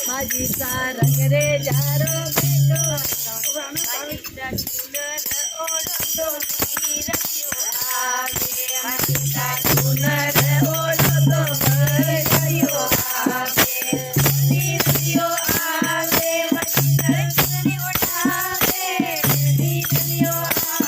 माझी सारंग रे जारो बेटो माझी साकुनर ओळखतो मी रहियो आवे माझी साकुनर ओळखतो मी रहियो आवे मी रहियो आवे माझी सारंगरी ओढावे मी रहियो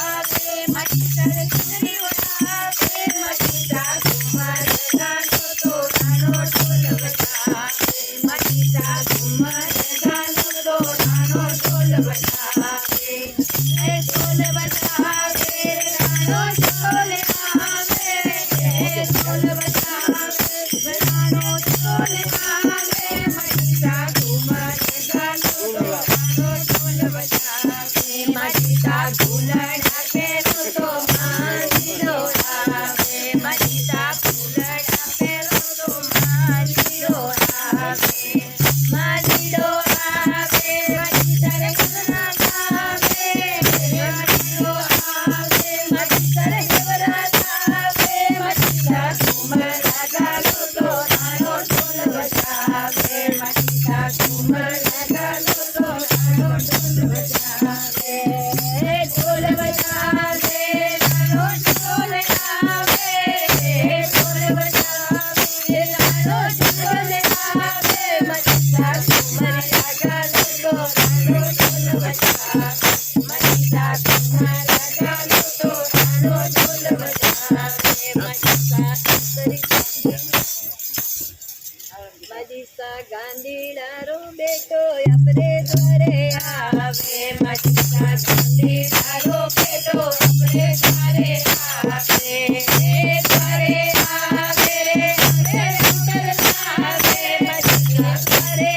आवे माझी सारंगरी ओढावे माझी साकुमार गाणो तो गाणो ढोल बजावे माझी साकुमार गाणो तो गाणो ढोल बजावे ढोल बजावे गाणो ढोल आवे ढोल बजावे गाणो ढोल आवे माझी साकुमार गाणो तो गाणो ढोल बजावे माझी साकुलड पेरो तो मांडीरो आवे माझी साकुलड पेरो तो मांडीरो आवे मांडीरो आवे माझी सरगवरा गावे मांडीरो आवे माझी सरगवरा गावे माझी साकुमार गाणो तो गाणो ढोल बजावे माझी साकुमार गाणो तो गाणो ढोल बजावे ढोल बजावे गाणो ढोल आवे ढोल बजावे गाणो ढोल आवे माझी साकुमार गाणो तो गाणो ढोल बजावे माझी साकुमार गाणो तो गाणो ढोल बजावे माझी सा गांधीडारो बेटो अपने द्वारे आवे माझी सा गांधीडारो बेटो अपने द्वारे आवे द्वारे आवे रे अंतर लावे माझी सा द्वारे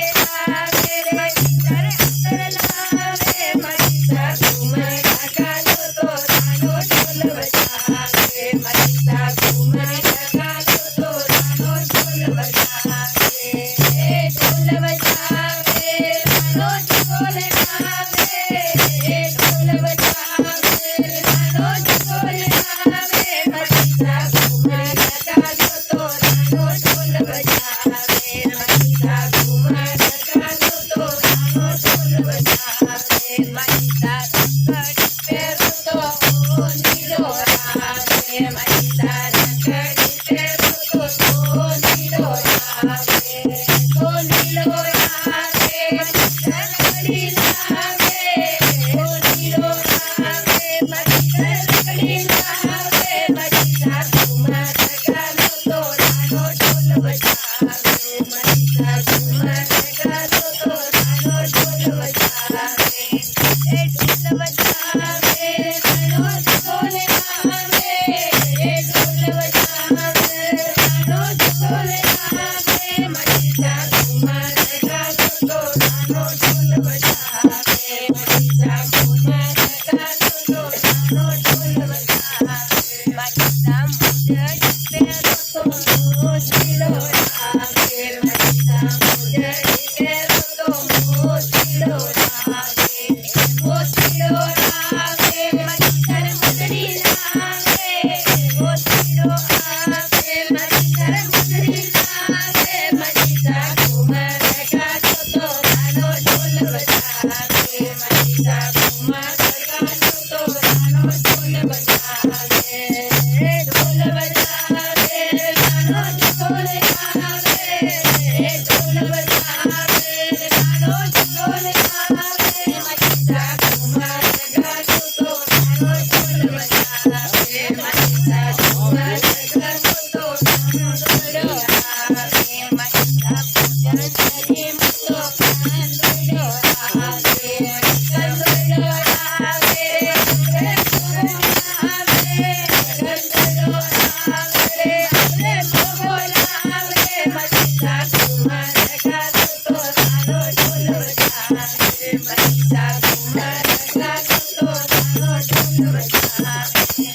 आवे रे अंतर लावे माझी सा कुमार गाणो तो गाणो ढोल बजावे माझी सा कुमार गाणो तो गाणो ढोल बजावे ढोल बजावे गाणो ढोल आवे ढोल बजावे गाणो ढोल आवे माझी साकुमार गाणो तो गाणो ढोल बजावे माझी साकुमार गाणो तो गाणो ढोल बजावे माझी सारंगडी पेरो तो नीरो आवे माझी सारंगडी पेरो तो नीरो आवे नीरो आवे माझी सारंगडी लावे नीरो आवे माझी सारंगडी लावे माझी साकुमार गाणो तो गाणो ढोल बजावे माझी साकुमार गाणो तो गाणो ढोल बजावे ढोल बजावे गाणो ढोल आवे ढोल बजावे गाणो ढोल आवे माझी साकुमार गाणो तो गाणो ढोल बजावे माझी साकुमार गाणो तो गाणो ढोल बजावे माझी सामुंडडी पेरो तो मोतीरो आवे माझी सामुंडडी पेरो तो मोतीरो आवे मोतीरो आवे माझी सरमुंदडी लावे मोतीरो आवे माझी सरमुंदडी लावे माझी साकुमार गाणो तो गाणो ढोल बजावे माझी साकुमार गाणो तो गाणो ढोल बजावे ढोल बजावे गाणो ढोल आवे ढोल बजावे गाणो ढोल आवे माझी साकुमार गाणो तो गाणो ढोल बजावे माझी साकुमार गाणो तो गाणो ढोल आवे माझी साकुमार तो गाणो आवे गाणो आवे गाणो आवे बोल आवे माझी साकुमार गाणो तो गाणो ढोल बजावे माझी साकुमार गाणो तो गाणो ढोल बजावे